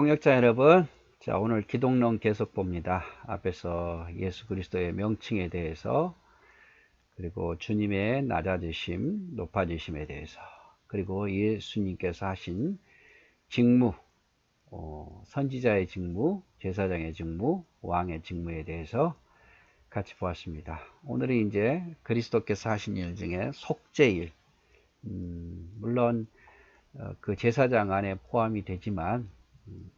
동역자 여러분, 자 오늘 기독론 계속 봅니다. 앞에서 예수 그리스도의 명칭에 대해서, 그리고 주님의 낮아지심, 높아지심에 대해서, 그리고 예수님께서 하신 직무, 선지자의 직무, 제사장의 직무, 왕의 직무에 대해서 같이 보았습니다. 오늘은 이제 그리스도께서 하신 일 중에 속죄일, 물론 그 제사장 안에 포함이 되지만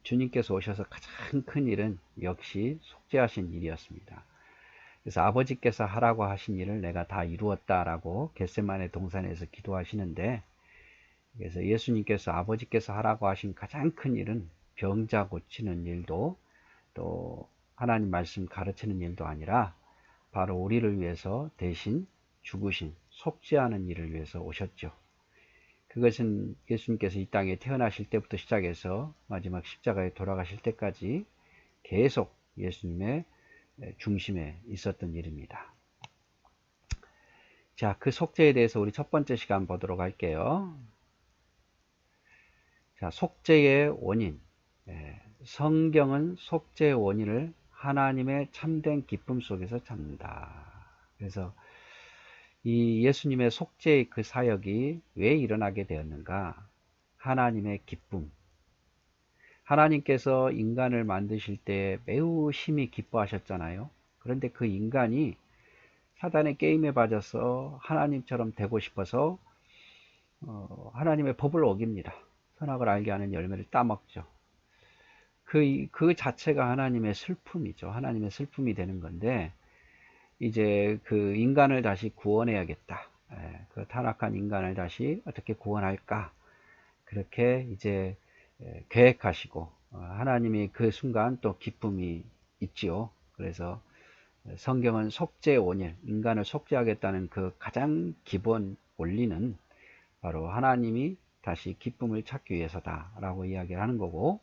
주님께서 오셔서 가장 큰 일은 역시 속죄하신 일이었습니다. 그래서 아버지께서 하라고 하신 일을 내가 다 이루었다라고 겟세마네 동산에서 기도하시는데, 그래서 예수님께서 아버지께서 하라고 하신 가장 큰 일은 병자 고치는 일도, 또 하나님 말씀 가르치는 일도 아니라 바로 우리를 위해서 대신 죽으신 속죄하는 일을 위해서 오셨죠. 그것은 예수님께서 이 땅에 태어나실 때부터 시작해서 마지막 십자가에 돌아가실 때까지 계속 예수님의 중심에 있었던 일입니다. 자, 그 속죄에 대해서 우리 첫 번째 시간 보도록 할게요. 자, 속죄의 원인. 성경은 속죄의 원인을 하나님의 참된 기쁨 속에서 찾는다. 그래서 이 예수님의 속죄의 그 사역이 왜 일어나게 되었는가? 하나님의 기쁨. 하나님께서 인간을 만드실 때 매우 심히 기뻐하셨잖아요. 그런데 그 인간이 사단의 게임에 빠져서 하나님처럼 되고 싶어서 하나님의 법을 어깁니다. 선악을 알게 하는 열매를 따먹죠. 그 자체가 하나님의 슬픔이죠. 하나님의 슬픔이 되는 건데, 이제 그 인간을 다시 구원해야겠다. 그 타락한 인간을 다시 어떻게 구원할까? 그렇게 이제 계획하시고, 하나님이 그 순간 또 기쁨이 있지요. 그래서 성경은 속죄의 원인, 인간을 속죄하겠다는 그 가장 기본 원리는 바로 하나님이 다시 기쁨을 찾기 위해서다라고 이야기를 하는 거고,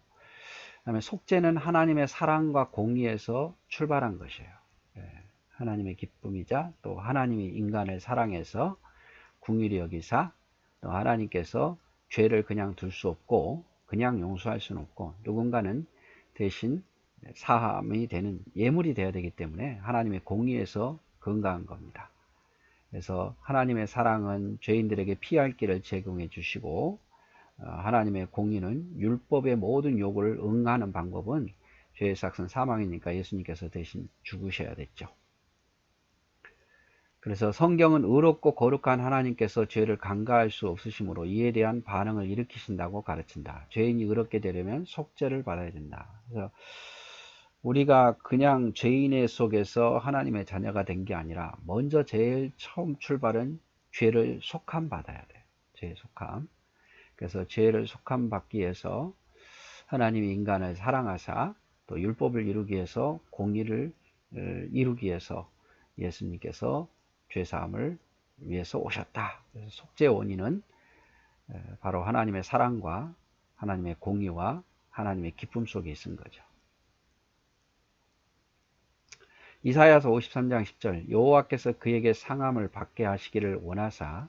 그다음에 속죄는 하나님의 사랑과 공의에서 출발한 것이에요. 하나님의 기쁨이자 또 하나님이 인간을 사랑해서 긍휼히 여기사, 또 하나님께서 죄를 그냥 둘 수 없고 그냥 용서할 수는 없고 누군가는 대신 사함이 되는 예물이 되어야 되기 때문에 하나님의 공의에서 건강한 겁니다. 그래서 하나님의 사랑은 죄인들에게 피할 길을 제공해 주시고, 하나님의 공의는 율법의 모든 요구를 응하는 방법은 죄의 삭은 사망이니까 예수님께서 대신 죽으셔야 됐죠. 그래서 성경은 의롭고 거룩한 하나님께서 죄를 간과할 수 없으시므로 이에 대한 반응을 일으키신다고 가르친다. 죄인이 의롭게 되려면 속죄를 받아야 된다. 그래서 우리가 그냥 죄인의 속에서 하나님의 자녀가 된 게 아니라 먼저 제일 처음 출발은 죄를 속함 받아야 돼요. 죄의 속함. 그래서 죄를 속함 받기 위해서 하나님이 인간을 사랑하사 또 율법을 이루기 위해서 공의를 이루기 위해서 예수님께서 죄사함을 위해서 오셨다. 그래서 속죄의 원인은 바로 하나님의 사랑과 하나님의 공의와 하나님의 기쁨 속에 있은 거죠. 이사야서 53장 10절, 여호와께서 그에게 상함을 받게 하시기를 원하사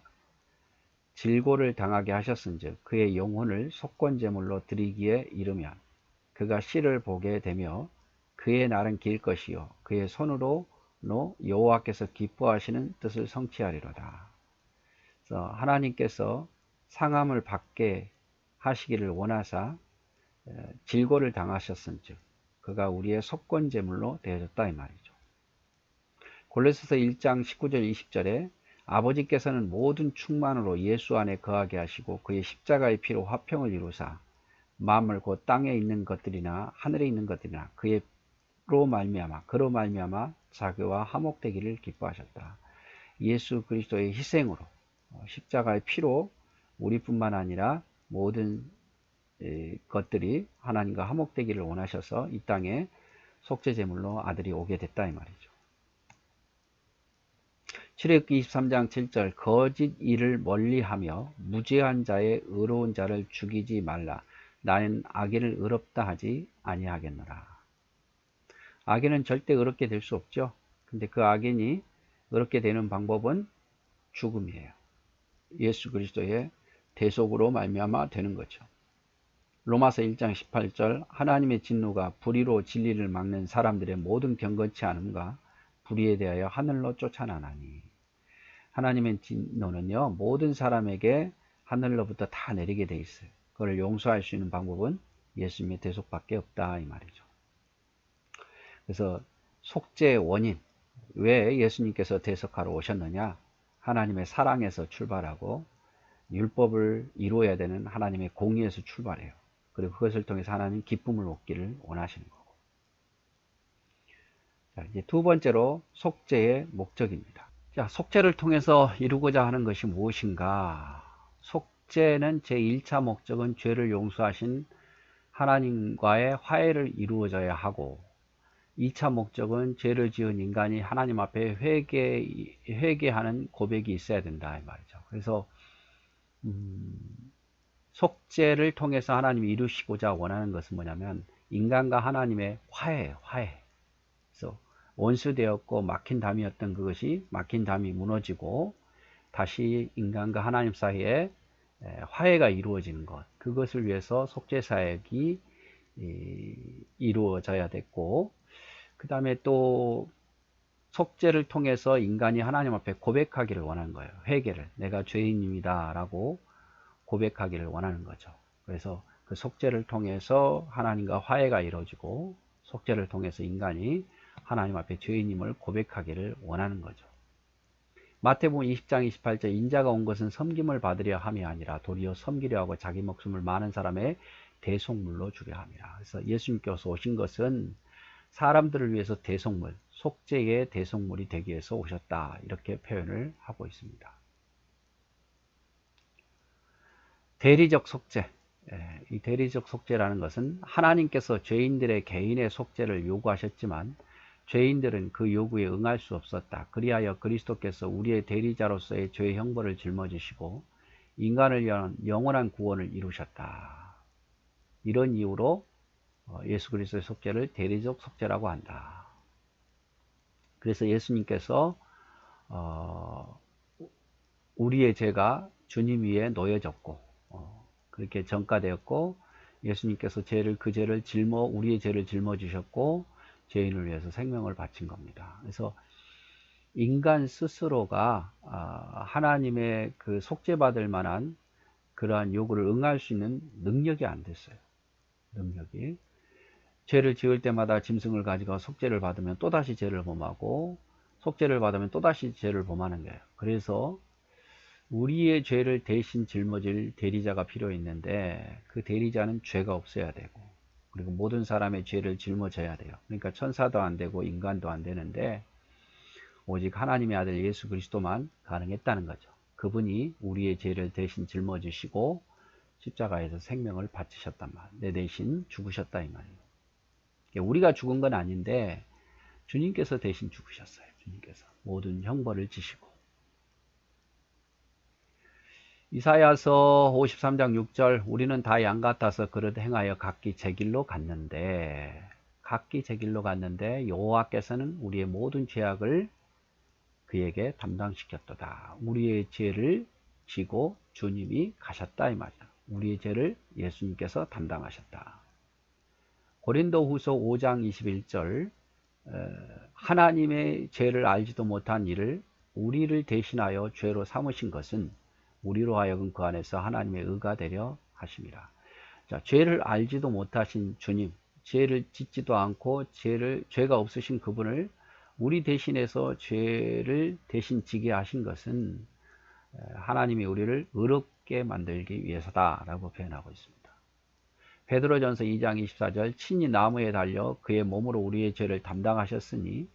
질고를 당하게 하셨은즉 그의 영혼을 속건제물로 드리기에 이르면 그가 씨를 보게 되며 그의 날은 길 것이요 그의 손으로 여호와께서 기뻐하시는 뜻을 성취하리로다. 그래서 하나님께서 상함을 받게 하시기를 원하사 질고를 당하셨은즉 그가 우리의 속건제물로 되어졌다 이 말이죠. 골로새서 1장 19절 20절에 아버지께서는 모든 충만으로 예수 안에 거하게 하시고 그의 십자가의 피로 화평을 이루사 만물 곧 땅에 있는 것들이나 하늘에 있는 것들이나 그로 말미암아 자기와 화목되기를 기뻐하셨다. 예수 그리스도의 희생으로 십자가의 피로 우리뿐만 아니라 모든 것들이 하나님과 화목되기를 원하셔서 이 땅에 속죄제물로 아들이 오게 됐다 이 말이죠. 출애굽기 23장 7절, 거짓 일을 멀리하며 무죄한 자의 의로운 자를 죽이지 말라. 나는 악인을 의롭다 하지 아니하겠노라. 악인은 절대 의롭게 될 수 없죠. 근데 그 악인이 의롭게 되는 방법은 죽음이에요. 예수 그리스도의 대속으로 말미암아 되는 거죠. 로마서 1장 18절 하나님의 진노가 불의로 진리를 막는 사람들의 모든 경건치 않음과 불의에 대하여 하늘로 쫓아나나니. 하나님의 진노는요 모든 사람에게 하늘로부터 다 내리게 돼 있어요. 그걸 용서할 수 있는 방법은 예수님의 대속밖에 없다 이 말이죠. 그래서 속죄의 원인, 왜 예수님께서 대속하러 오셨느냐? 하나님의 사랑에서 출발하고 율법을 이루어야 되는 하나님의 공의에서 출발해요. 그리고 그것을 통해서 하나님 기쁨을 얻기를 원하시는 거고. 자, 이제 두 번째로 속죄의 목적입니다. 자, 속죄를 통해서 이루고자 하는 것이 무엇인가? 속죄는 제1차 목적은 죄를 용서하신 하나님과의 화해를 이루어져야 하고, 2차 목적은 죄를 지은 인간이 하나님 앞에 회개하는 고백이 있어야 된다 이 말이죠. 그래서 속죄를 통해서 하나님이 이루시고자 원하는 것은 뭐냐면 인간과 하나님의 화해. 그래서 원수되었고 막힌 담이었던 그것이 막힌 담이 무너지고 다시 인간과 하나님 사이에 화해가 이루어지는 것, 그것을 위해서 속죄 사역이 이루어져야 됐고, 그 다음에 또 속죄를 통해서 인간이 하나님 앞에 고백하기를 원하는 거예요. 회개를, 내가 죄인입니다 라고 고백하기를 원하는 거죠. 그래서 그 속죄를 통해서 하나님과 화해가 이루어지고, 속죄를 통해서 인간이 하나님 앞에 죄인임을 고백하기를 원하는 거죠. 마태복음 20장 28절 인자가 온 것은 섬김을 받으려 함이 아니라 도리어 섬기려 하고 자기 목숨을 많은 사람의 대속물로 주려 함이라. 그래서 예수님께서 오신 것은 사람들을 위해서 대속물, 속죄의 대속물이 되기 위해서 오셨다, 이렇게 표현을 하고 있습니다. 대리적 속죄, 이 대리적 속죄라는 것은 하나님께서 죄인들의 개인의 속죄를 요구하셨지만 죄인들은 그 요구에 응할 수 없었다. 그리하여 그리스도께서 우리의 대리자로서의 죄의 형벌을 짊어지시고 인간을 위한 영원한 구원을 이루셨다. 이런 이유로 예수 그리스도의 속죄를 대리적 속죄라고 한다. 그래서 예수님께서 우리의 죄가 주님 위에 놓여졌고 그렇게 전가되었고, 예수님께서 그 죄를 우리의 죄를 짊어지셨고 죄인을 위해서 생명을 바친 겁니다. 그래서 인간 스스로가 하나님의 그 속죄받을 만한 그러한 요구를 응할 수 있는 능력이 안 됐어요. 능력이. 죄를 지을 때마다 짐승을 가지고 속죄를 받으면 또다시 죄를 범하고, 속죄를 받으면 또다시 죄를 범하는 거예요. 그래서 우리의 죄를 대신 짊어질 대리자가 필요했는데, 그 대리자는 죄가 없어야 되고, 그리고 모든 사람의 죄를 짊어져야 돼요. 그러니까 천사도 안 되고 인간도 안 되는데 오직 하나님의 아들 예수 그리스도만 가능했다는 거죠. 그분이 우리의 죄를 대신 짊어지시고 십자가에서 생명을 바치셨단 말, 내 대신 죽으셨다 이 말이에요. 우리가 죽은 건 아닌데 주님께서 대신 죽으셨어요. 주님께서 모든 형벌을 지시고. 이사야서 53장 6절 우리는 다 양 같아서 그릇 행하여 각기 제 길로 갔는데, 여호와께서는 우리의 모든 죄악을 그에게 담당시켰도다. 우리의 죄를 지고 주님이 가셨다 이 말이야. 우리의 죄를 예수님께서 담당하셨다. 고린도후서 5장 21절 하나님의 죄를 알지도 못한 이를 우리를 대신하여 죄로 삼으신 것은 우리로 하여금 그 안에서 하나님의 의가 되려 하심이라. 자, 죄를 알지도 못하신 주님, 죄를 짓지도 않고 죄가 없으신 그분을 우리 대신해서 죄를 대신 지게 하신 것은 하나님이 우리를 의롭게 만들기 위해서다라고 표현하고 있습니다. 베드로전서 2장 24절 친히 나무에 달려 그의 몸으로 우리의 죄를 담당하셨으니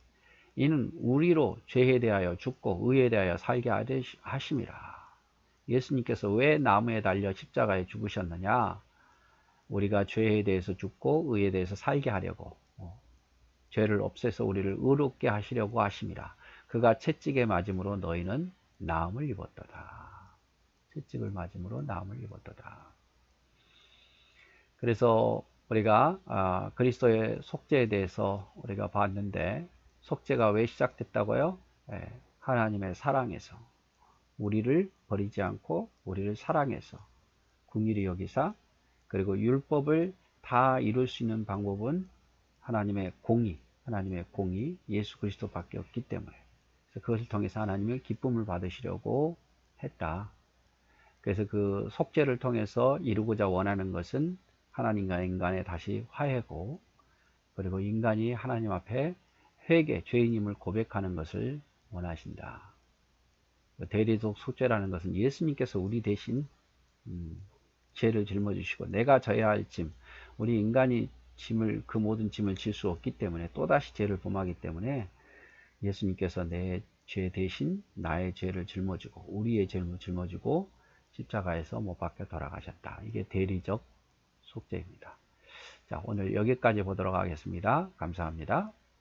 이는 우리로 죄에 대하여 죽고 의에 대하여 살게 하심이라. 예수님께서 왜 나무에 달려 십자가에 죽으셨느냐? 우리가 죄에 대해서 죽고 의에 대해서 살게 하려고, 죄를 없애서 우리를 의롭게 하시려고 하심이라. 그가 채찍에 맞음으로 너희는 나음을 입었도다. 채찍을 맞음으로 나음을 입었도다. 그래서 우리가 그리스도의 속죄에 대해서 우리가 봤는데, 속죄가 왜 시작됐다고요? 하나님의 사랑에서, 우리를 버리지 않고 우리를 사랑해서 긍휼히 여기사 그리고 율법을 다 이룰 수 있는 방법은 하나님의 공의, 예수 그리스도밖에 없기 때문에, 그래서 그것을 통해서 하나님의 기쁨을 받으시려고 했다. 그래서 그 속죄를 통해서 이루고자 원하는 것은 하나님과 인간의 다시 화해고, 그리고 인간이 하나님 앞에 회개, 죄인임을 고백하는 것을 원하신다. 대리적 속죄라는 것은 예수님께서 우리 대신 죄를 짊어지시고, 내가 져야 할 짐, 우리 인간이 그 모든 짐을 질 수 없기 때문에, 또다시 죄를 범하기 때문에 예수님께서 내 죄 대신 나의 죄를 짊어지고, 우리의 죄를 짊어지고 십자가에서 못 박혀 돌아가셨다. 이게 대리적 속죄입니다. 자, 오늘 여기까지 보도록 하겠습니다. 감사합니다.